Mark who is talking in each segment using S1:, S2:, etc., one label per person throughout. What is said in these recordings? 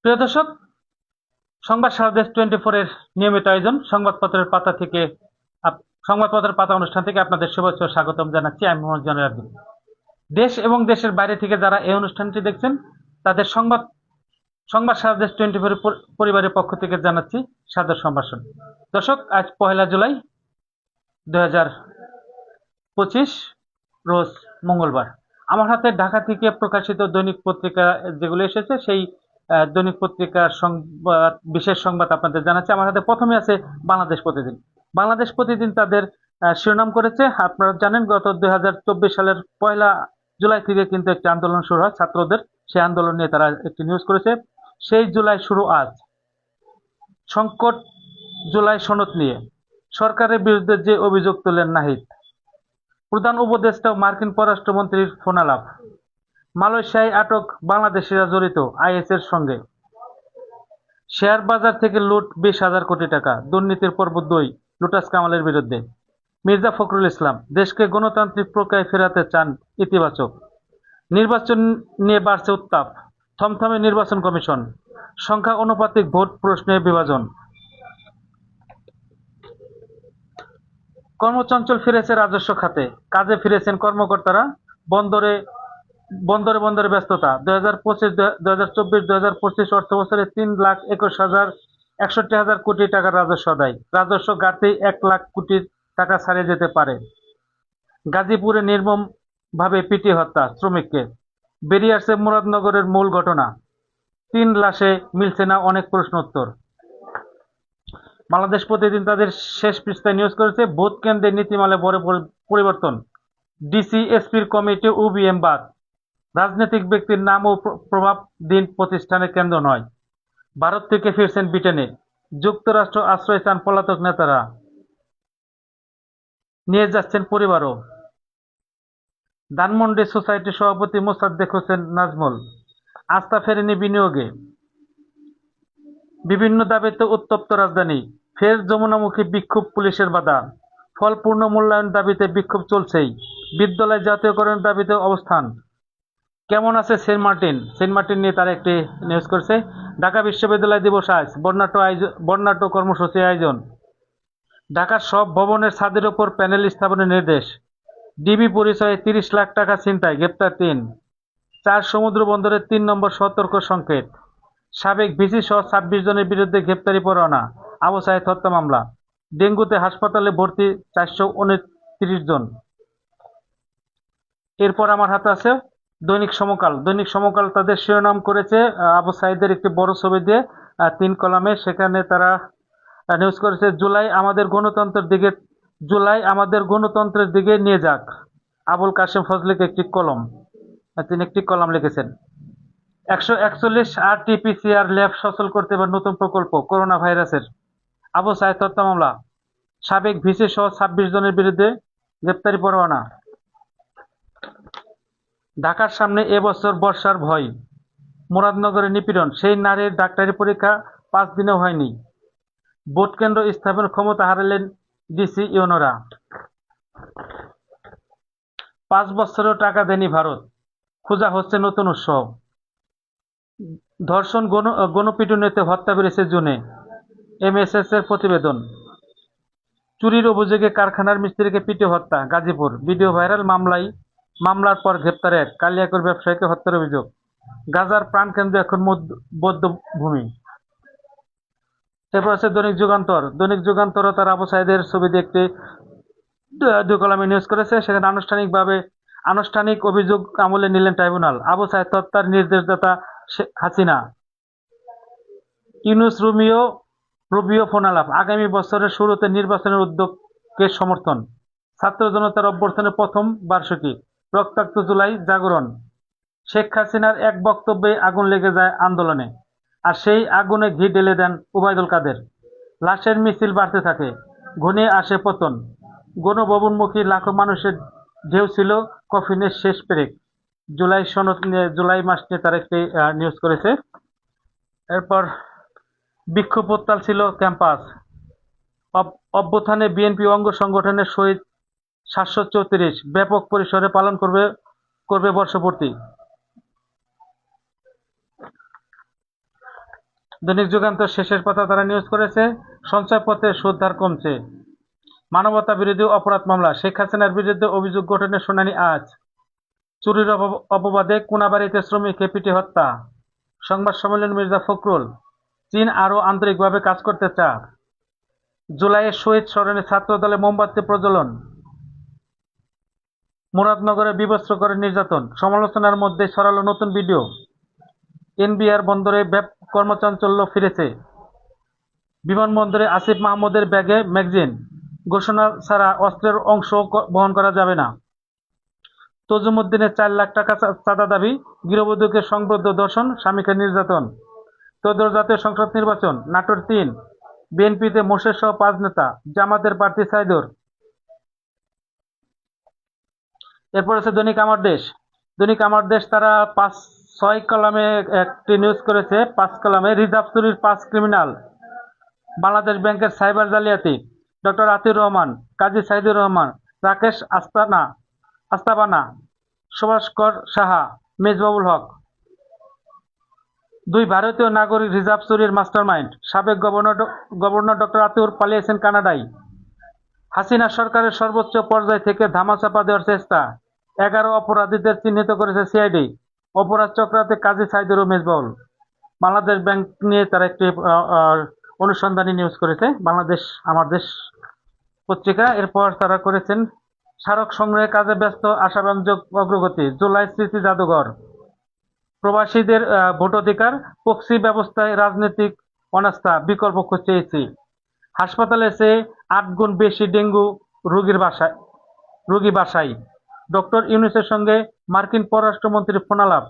S1: প্রিয় দর্শক, সংবাদ সারাদেশ 24 এর নিয়মিত আয়োজন সংবাদপত্রের পাতা থেকে সংবাদপত্রের পাতা অনুষ্ঠান থেকে আপনাদের শুভেচ্ছা ও স্বাগতম জানাচ্ছি। আমি মোহাম্মদ জয়নুল আবেদিন। দেশ এবং দেশের বাইরে থেকে যারা এই অনুষ্ঠানটি দেখছেন তাদের সংবাদ সারাদেশ 24 পরিবারের পক্ষ থেকে জানাচ্ছি সাদর সম্ভাষণ। দর্শক, আজ 1 জুলাই 2025 রোজ মঙ্গলবার। আমার হাতে ঢাকা থেকে প্রকাশিত দৈনিক পত্রিকা যেগুলো এসেছে সেই দৈনিক পত্রিকার সংবাদ, বিশেষ সংবাদ আপনাদের জানাচ্ছি। আমার হাতে প্রথমে আছে বাংলাদেশ প্রতিদিন। বাংলাদেশ প্রতিদিন তাদের শিরোনাম করেছে, আপনারা জানেন গত 2024 সালের 1 জুলাই থেকে কিন্তু একটি আন্দোলন শুরু হয় ছাত্রদের। সেই আন্দোলন নিয়ে তারা একটি নিউজ করেছে। সেই জুলাই শুরু আজ। সংকট জুলাই সনদ নিয়ে সরকারের বিরুদ্ধে যে অভিযোগ তোলেন নাহিদ। প্রধান উপদেষ্টা ও মার্কিন পররাষ্ট্রমন্ত্রীর ফোনালাপ। মালয়েশিয়ায় আটক বাংলাদেশিরা জড়িত আইএসের সঙ্গে। শেয়ার বাজার থেকে লুট 20,000 কোটি টাকা। দুর্নীতির পর্ব 2, লুটাস কামালের বিরুদ্ধে। মির্জা ফখরুল ইসলাম, দেশকে গণতান্ত্রিক প্রক্রিয়ায় ফেরাতে চান ইতিবাচক। নির্বাচন নিয়ে বাড়ছে উত্তাপ, থমথমে নির্বাচন কমিশন। সংখ্যা অনুপাতিক ভোট প্রশ্নে বিভাজন। কর্মচঞ্চল ফিরেছে রাজস্ব খাতে, কাজে ফিরেছেন কর্মকর্তারা। বন্দরে বন্দরে ব্যস্ততা। 2024 অর্থবছরে 3,21,61 কোটি টাকার রাজস্ব আদায়। রাজস্ব ঘাটতি 1 লাখ কোটি টাকা ছাড়িয়ে যেতে পারে। গাজীপুরে নির্মমভাবে পিটিয়ে হত্যা শ্রমিককে। বেরিয়ে আসছে মুরাদনগরের মূল ঘটনা। 3 লাশে মিলছে না অনেক প্রশ্ন উত্তর। বাংলাদেশ প্রতিদিন তাদের শেষ পৃষ্ঠায় নিউজ করেছে, ভোট কেন্দ্রে নীতিমালায় বড় পরিবর্তন। ডিসি এসপির কমিটি ওবিএম বাদ। রাজনৈতিক ব্যক্তির নাম ও প্রভাব দিন প্রতিষ্ঠানের কেন্দ্র নয়। ভারত থেকে ফিরছেন ব্রিটেনে। যুক্তরাষ্ট্র আশ্রয় চান পলাতক নেতারা। নিয়ে যাচ্ছেন পরিবারও। ধানমন্ডি সোসাইটির সভাপতি মোসাদ্দেক হোসেন নাজমুল। আস্থা ফেরেনি বিনিয়োগে। বিভিন্ন দাবিতে উত্তপ্ত রাজধানী। ফের যমুনামুখী বিক্ষোভ, পুলিশের বাধা। ফল পূর্ণ মূল্যায়ন দাবিতে বিক্ষোভ চলছেই। বিদ্যালয় জাতীয়করণের দাবিতে অবস্থান। কেমন আছে সেন্ট মার্টিন নিয়ে তারা একটি নিউজ করছে। ঢাকা বিশ্ববিদ্যালয় দিবস আজ। বর্ণাঢ্য কর্মসূচি আয়োজন। ঢাকার সব ভবনের ছাদের ওপর প্যানেল স্থাপনের নির্দেশ। ডিবি পরিচয়ে 30 লাখ টাকা ছিনতাই, গ্রেপ্তার 3। 4 সমুদ্র বন্দরের 3 নম্বর সতর্ক সংকেত। সাবেক ভিসি সহ 26 জনের বিরুদ্ধে গ্রেপ্তারি পরোয়ানা। আবু সাঈদ হত্যা মামলা। ডেঙ্গুতে হাসপাতালে ভর্তি 429 জন। এরপর আমার হাতে আছে দৈনিক সমকাল তাদের শিরোনাম করেছে আবু সাঈদের একটি বড় ছবি দিয়ে 3 কলামে। সেখানে তারা নিউজ করেছে, জুলাই আমাদের গণতন্ত্রের দিকে নিয়ে যাক। আবুল কাশেম ফজলিকে তিনি একটি কলাম লিখেছেন। 141 RT-PCR ল্যাব সচল করতে এবার নতুন প্রকল্প করোনা ভাইরাসের। আবু সাঈদ হত্যা মামলা। সাবেক ভিসি সহ 26 জনের বিরুদ্ধে গ্রেপ্তারি পরোয়ানা। ঢাকার সামনে এবছর বর্ষার ভয়। মুরাদনগরে নিপীড়ন, সেই নারীর ডাক্তারি পরীক্ষা 5 দিনেও হয়নি। ভোট কেন্দ্র স্থাপন ক্ষমতা হারালেন ডিসি ইউনোরা। 5 বছরেও টাকা দেয়নি ভারত, খোঁজা হচ্ছে নতুন উৎস। ধর্ষণ গণপিটুনিতে হত্যা বেড়েছে জুনে, MSS এর প্রতিবেদন। চুরির অভিযোগে কারখানার মিস্ত্রিকে পিটিয়ে হত্যা, গাজীপুর। ভিডিও ভাইরাল, মামলার পর গ্রেপ্তার 1 কালিয়াকৈর ব্যবসায়ীকে হত্যার অভিযোগ। গাজার প্রাণকেন্দ্র এখন বৌদ্ধভূমি। এরপর আছে দৈনিক যুগান্তরও তার আবু সাঈদের ছবি দিয়ে একটি 2 কলামে নিউজ করেছে। সেখানে আনুষ্ঠানিক অভিযোগ আমলে নিলেন ট্রাইব্যুনাল। আবু সাঈদ হত্যার নির্দেশদাতা হাসিনা। ইউনূস রুবিও ফোনালাপ। আগামী বছরের শুরুতে নির্বাচনের উদ্যোগকে সমর্থন। ছাত্র জনতার অভ্যর্থনের প্রথম বার্ষিকী। রক্তাক্ত জুলাই জাগরণ। শেখ হাসিনার এক বক্তব্যে আগুন লেগে যায় আন্দোলনে, আর সেই আগুনে ঘি ঢেলে দেন ওবায়দুল কাদের। লাশের মিছিল বাড়তে থাকে, ঘনিয়ে আসে পতন। গণভবনমুখী লাখো মানুষের ঢেউ ছিল কফিনের শেষ পেরেক। জুলাই মাস নিয়ে তারা একটি নিউজ করেছে। এরপর বিক্ষোভ উত্তাল ছিল ক্যাম্পাস। অভ্যুত্থানে বিএনপি অঙ্গ সংগঠনের শহীদ 734 ব্যাপক পরিসরে পালন করবে বর্ষপূর্তি। দৈনিক যুগান্তর শেষের পাতা তারা নিউজ করেছে সঞ্চয়পত্রে সুদ হার কমছে। মানবতা বিরোধী অপরাধ মামলা, শেখ হাসিনার বিরুদ্ধে অভিযোগ গঠনের শুনানি আজ। চুরির অপবাদে কোনাবাড়িতে শ্রমিককে পিটে হত্যা। সংবাদ সম্মেলন মির্জা ফখরুল, চীন আরও আন্তরিকভাবে কাজ করতে চায়। জুলাইয়ে শহীদ স্মরণে ছাত্রদলে মোমবাতি প্রজ্বলন। মুরাদনগরে বিবস্ত্র করে নির্যাতন, সমালোচনার মধ্যে ছড়ালো নতুন ভিডিও। এনবিআর বন্দরে কর্মচাঞ্চল্য ফিরেছে। বিমানবন্দরে আসিফ মাহমুদের ব্যাগে ম্যাগজিন, ঘোষণা ছাড়া অস্ত্রের অংশ বহন করা যাবে না। তজুমুদ্দিনের 4 লাখ টাকা চাঁদা দাবি, গৃহবধূকে সংবদ্ধ ধর্ষণ, স্বামীকে নির্যাতন। ত্রয়োদশ জাতীয় সংসদ নির্বাচন, নাটোর 3, বিএনপিতে মোর্শেদ সহ 5 নেতা, জামাতের প্রার্থী সাইদুর। এরপর আছে দৈনিক আমার দেশ। দৈনিক আমার দেশ তারা 5-6 কলামে একটি নিউজ করেছে। 5 কলামে রিজার্ভ চুরির 5 ক্রিমিনাল, বাংলাদেশ ব্যাংকের সাইবার জালিয়াতি, ডক্টর আতিউর রহমান, কাজী সাইদুর রহমান, রাকেশ আস্তাবানা, সুভাস্কর সাহা, মেজবাবুল হক। 2 ভারতীয় নাগরিক রিজার্ভ চুরির মাস্টারমাইন্ড, সাবেক গভর্নর ডক্টর আতিউর পালিয়েছেন কানাডায়। হাসিনা সরকারের সর্বোচ্চ পর্যায় থেকে ধামাচাপা দেওয়ার চেষ্টা, 11 অপরাধীদের চিহ্নিত করেছে সিআইডি। অপরাধ চক্রান্তে কাজী সাইদুর ও মেজবাউল। বাংলাদেশ ব্যাংক নিয়ে তারা একটি অনুসন্ধানী নিউজ করেছে, বাংলাদেশ আমার দেশ পত্রিকা। এরপর তারা করেছেন স্মারক সংগ্রহের কাজে ব্যস্ত, আশাব্যঞ্জক অগ্রগতি। জুলাই স্মৃতি জাদুঘর, প্রবাসীদের ভোটাধিকার, প্রক্সি ব্যবস্থায় রাজনৈতিক অনাস্থা, বিকল্প খুঁজেছি। হাসপাতালে চেয়ে 8 গুণ বেশি ডেঙ্গু রোগী বাসায়। ডক্টর ইউনূসের সঙ্গে মার্কিন পররাষ্ট্রমন্ত্রীর ফোনালাপ।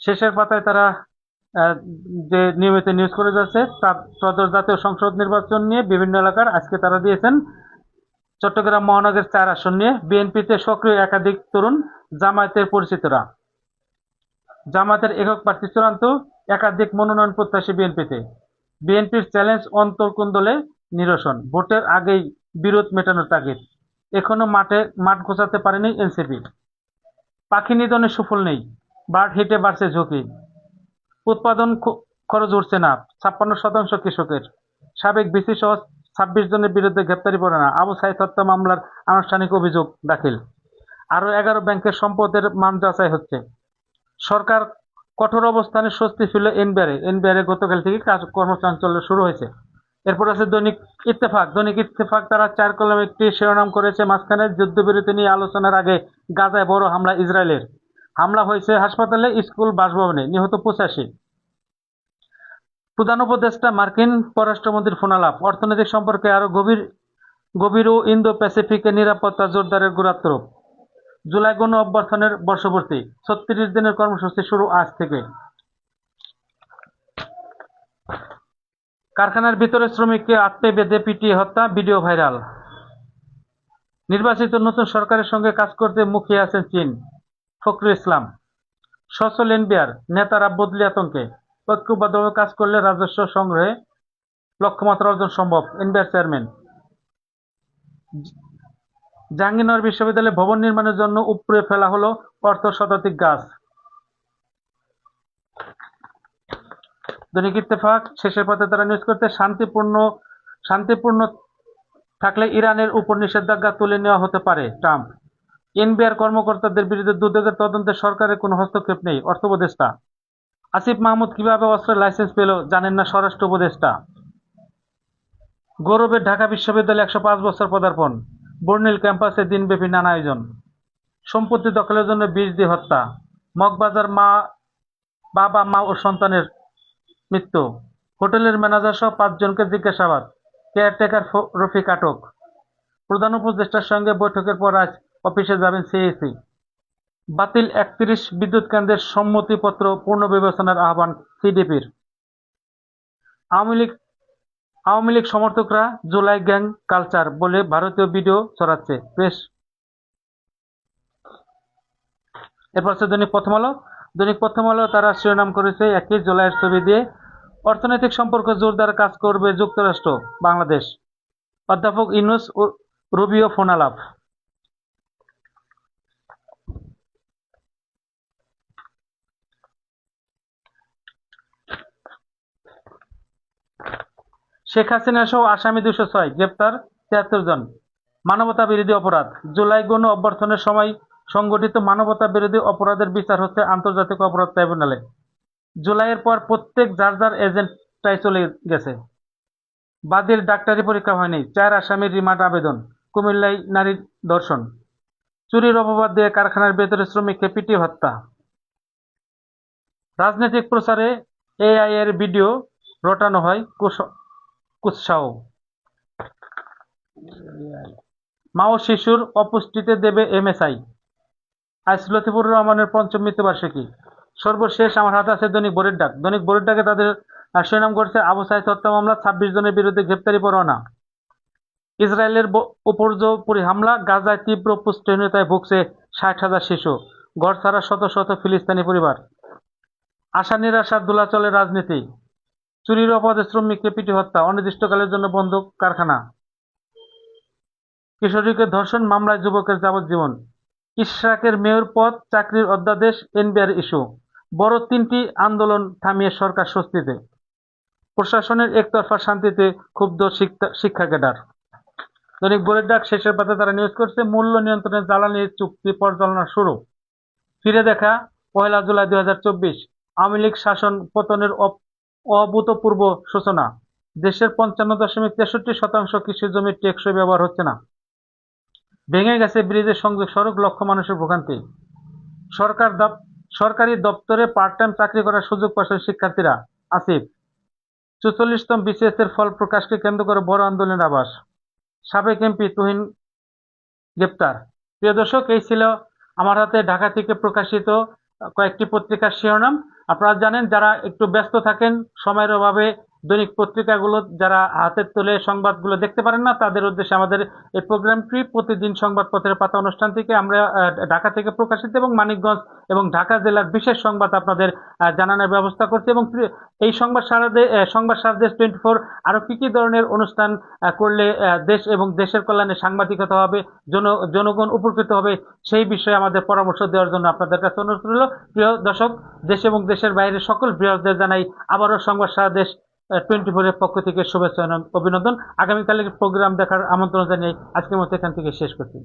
S1: শেষের পাতায় তারা যে নিয়মিত নিউজ করে যাচ্ছে তার ত্রয়োদশ জাতীয় সংসদ নির্বাচন নিয়ে বিভিন্ন এলাকার আজকে তারা দিয়েছেন। চট্টগ্রাম মহানগরের 4 আসন নিয়ে বিএনপিতে সক্রিয় একাধিক তরুণ, জামায়াতের পরিচিতরা। জামায়াতের একক প্রার্থী চূড়ান্ত, একাধিক মনোনয়ন প্রত্যাশী বিএনপিতে। বিএনপির চ্যালেঞ্জ অন্তর্কুন্দলে নিরসন, ভোটের আগেই বিরোধ মেটানোর তাগিদ। এখনো মাঠ গোছাতে পারেনি এনসিপি। পাখি নিধনে সুফল নেই, বার্ড হিটে বাড়ছে ঝুঁকি। উৎপাদন খরচ উঠছে না, 56% কৃষকের। সাবেক ভিসি সহ 26 জনের বিরুদ্ধে গ্রেপ্তারি পরোয়ানা, আবু সাইদ হত্যা মামলার আনুষ্ঠানিক অভিযোগ দাখিল। আরও 11 ব্যাংকের সম্পদের মান যাচাই হচ্ছে। সরকার কঠোর অবস্থানে স্বস্তি ছিল এনবিআরে গতকাল থেকে কর্মচাঞ্চল্য শুরু হয়েছে। এরপর আছে দৈনিক ইত্তেফাক তারা 4 কলামে একটি শিরোনাম করেছে মাঝখানে যুদ্ধবিরতি নিয়ে আলোচনার আগে গাজায় বড় হামলা ইসরায়েলের। হামলা হয়েছে হাসপাতালে, স্কুল, বাসভবনে, নিহত 85। প্রধান উপদেষ্টা মার্কিন পররাষ্ট্রমন্ত্রীর ফোনালাপ, অর্থনৈতিক সম্পর্কে আরো গভীর ও ইন্দো প্যাসিফিকে নিরাপত্তা জোরদারের গুরুত্ব। জুলাই গণ অভ্যুত্থানের বর্ষপূর্তি, 36 দিনের কর্মসূচি শুরু আজ থেকে। কারখানার ভিতরে শ্রমিককে আত্মে বেঁধে পিটিয়ে হত্যা, ভিডিও ভাইরাল। নির্বাচিত নতুন সরকারের সঙ্গে কাজ করতে মুখিয়ে আছেন চীন, ফখরুল ইসলাম। সচল এনবিআর, নেতারা বদলি আতঙ্কে, ঐক্যবদ্ধভাবে কাজ করলে রাজস্ব সংগ্রহে লক্ষ্যমাত্রা অর্জন সম্ভব, এনবিআর চেয়ারম্যান। জাহাঙ্গীরনগর বিশ্ববিদ্যালয়ে ভবন নির্মাণের জন্য উপড়ে ফেলা হলো অর্ধ শতাধিক গাছ। দৈনিক ইত্তেফাক শেষের পথে তারা নিউজ করতে শান্তিপূর্ণ থাকলে ইরানের উপর নিষেধাজ্ঞা তুলে নেওয়া হতে পারে ট্রাম্প। এনবিআর কর্মকর্তাদের বিরুদ্ধে দুদকের তদন্তে সরকারের কোনো হস্তক্ষেপ নেই, অর্থ উপদেষ্টা। আসিফ মাহমুদ কিভাবে অস্ত্রের লাইসেন্স পেল জানেন না স্বরাষ্ট্র উপদেষ্টা। গৌরবের ঢাকা বিশ্ববিদ্যালয়ে 105 বছর পদার্পণ, বর্ণিল ক্যাম্পাসে দিনব্যাপী নানা আয়োজন। সম্পত্তি দখলের জন্য বিষ দিয়ে হত্যা, মগবাজার বাবা মা ও সন্তানের মৃত্যু। হোটেলের ম্যানেজার সহ 5 জনকে জিজ্ঞাসাবাদ, কেয়ারটেকার রফিক আটক। প্রধান উপদেষ্টার সঙ্গে বৈঠকের পর আজ অফিসে যাবেন সিইসি। বাতিল 31 বিদ্যুৎ কেন্দ্রের সম্মতিপত্র পুনর্বিবেচনার আহ্বান সিডিপির। আওয়ামী লীগ সমর্থকরা জুলাই গ্যাং কালচার বলে ভারতীয় ভিডিও ছড়াচ্ছে, প্রেস। এরপর হচ্ছে দৈনিক প্রথম আলো তারা শিরোনাম করেছে 21 জুলাইয়ের ছবি দিয়ে, অর্থনৈতিক সম্পর্ক জোরদার কাজ করবে যুক্তরাষ্ট্র বাংলাদেশ। অধ্যাপক ইউনূস ও রুবিও ফোনালাপ। শেখ হাসিনা সহ আসামি 206, গ্রেপ্তার 73 জন। মানবতা বিরোধী অপরাধ। জুলাই গণ অভ্যর্থনের সময় সংগঠিত মানবতা বিরোধী অপরাধের বিচার হচ্ছে আন্তর্জাতিক অপরাধ ট্রাইব্যুনালে। জুলাইয়ের পর প্রত্যেক যার যার এজেন্টটাই চলে গেছে। বাদীর ডাক্তারি পরীক্ষা হয়নি, 4 আসামির রিমান্ড আবেদন। কুমিল্লায় নারী ধর্ষণ। চুরির অপবাদ দিয়ে কারখানার ভেতরে শ্রমিককে পিটিয়ে হত্যা। রাজনৈতিক প্রচারে এআই এর ভিডিও রটানো হয় কুৎসাহ। মা ও শিশুর অপুষ্টিতে দেবে এমএসআই। আজ লতিফুর রহমানের 5ম মৃত্যুবার্ষিকী। সর্বশেষ আমার হাতে আছে দৈনিক ভোরের ডাক। দৈনিক ভোরের ডাকে তাদের শিরোনাম করছে আবু সাঈদ হত্যা মামলা, 26 জনের বিরুদ্ধে গ্রেপ্তারি পরোয়ানা। ইসরায়েলের উপর্যুপরি হামলা, গাজায় তীব্র পুষ্টিহীনতায় ভুগছে 60,000 শিশু, ঘর ছাড়া শত শত ফিলিস্তিনি পরিবার। আশা নিরাশার দোলাচলে রাজনীতি। চুরির অপরাধে শ্রমিককে পিটিয়ে হত্যা, অনির্দিষ্টকালের জন্য বন্ধ কারখানা। কিশোরীকে ধর্ষণ মামলায় যুবকের যাবজ্জীবন। ইশরাকের মেয়র পদ চাকরির অধ্যাদেশ, এনবিআর ইস্যু। বড় 3টি আন্দোলন থামিয়ে সরকার স্বস্তিতে। প্রশাসনের একতরফা শান্তিতে ক্ষুব্ধ শিক্ষা ক্যাডার। দৈনিক ভোরের ডাক শেষের পাতা তারা নিউজ করছে মূল্য নিয়ন্ত্রণের জ্বালানি চুক্তি পর্যালোচনা শুরু। ফিরে দেখা 1 জুলাই 2024। আওয়ামী লীগ শাসন পতনের অভূতপূর্ব সূচনা। দেশের 55.63% কৃষি জমির টেকসই ব্যবহার হচ্ছে না। ভেঙে গেছে ব্রিজের সংযোগ সড়ক, লক্ষ মানুষের ভোগান্তি। সরকারি দপ্তরে পার্ট টাইম চাকরি করার সুযোগ পাচ্ছেন শিক্ষার্থীরা। আসিফ। 44তম বিসিএস এর ফল প্রকাশকে কেন্দ্র করে বড় আন্দোলনের আভাস। সাবেক এমপি তুহিন গ্রেপ্তার। প্রিয় দর্শক, এই ছিল আমার হাতে ঢাকা থেকে প্রকাশিত কয়েকটি পত্রিকার শিরোনাম। আপনারা জানেন, যারা একটু ব্যস্ত থাকেন, সময়ের অভাবে দৈনিক পত্রিকাগুলো যারা হাতের তোলে সংবাদগুলো দেখতে পারেন না, তাদের উদ্দেশ্যে আমাদের এই প্রোগ্রামটি প্রতিদিন সংবাদপত্রের পাতা অনুষ্ঠান থেকে আমরা ঢাকা থেকে প্রকাশিত এবং মানিকগঞ্জ এবং ঢাকা জেলার বিশেষ সংবাদ আপনাদের জানানোর ব্যবস্থা করছি। এবং এই সংবাদ সারাদেশ 24 আরো কি কি ধরনের অনুষ্ঠান করলে দেশ এবং দেশের কল্যাণে সাংবাদিকতা হবে, জনগণ উপকৃত হবে, সেই বিষয়ে আমাদের পরামর্শ দেওয়ার জন্য আপনাদের কাছে অনুরোধ রইল। প্রিয় দর্শক, দেশ এবং দেশের বাইরে সকল ভিউয়ারদের জানাই আবারও সংবাদ সারাদেশ 24 এর পক্ষ থেকে শুভেচ্ছা অভিনন্দন। আগামীকালের প্রোগ্রাম দেখার আমন্ত্রণ জানিয়ে আজকের মতো এখান থেকে শেষ করছি।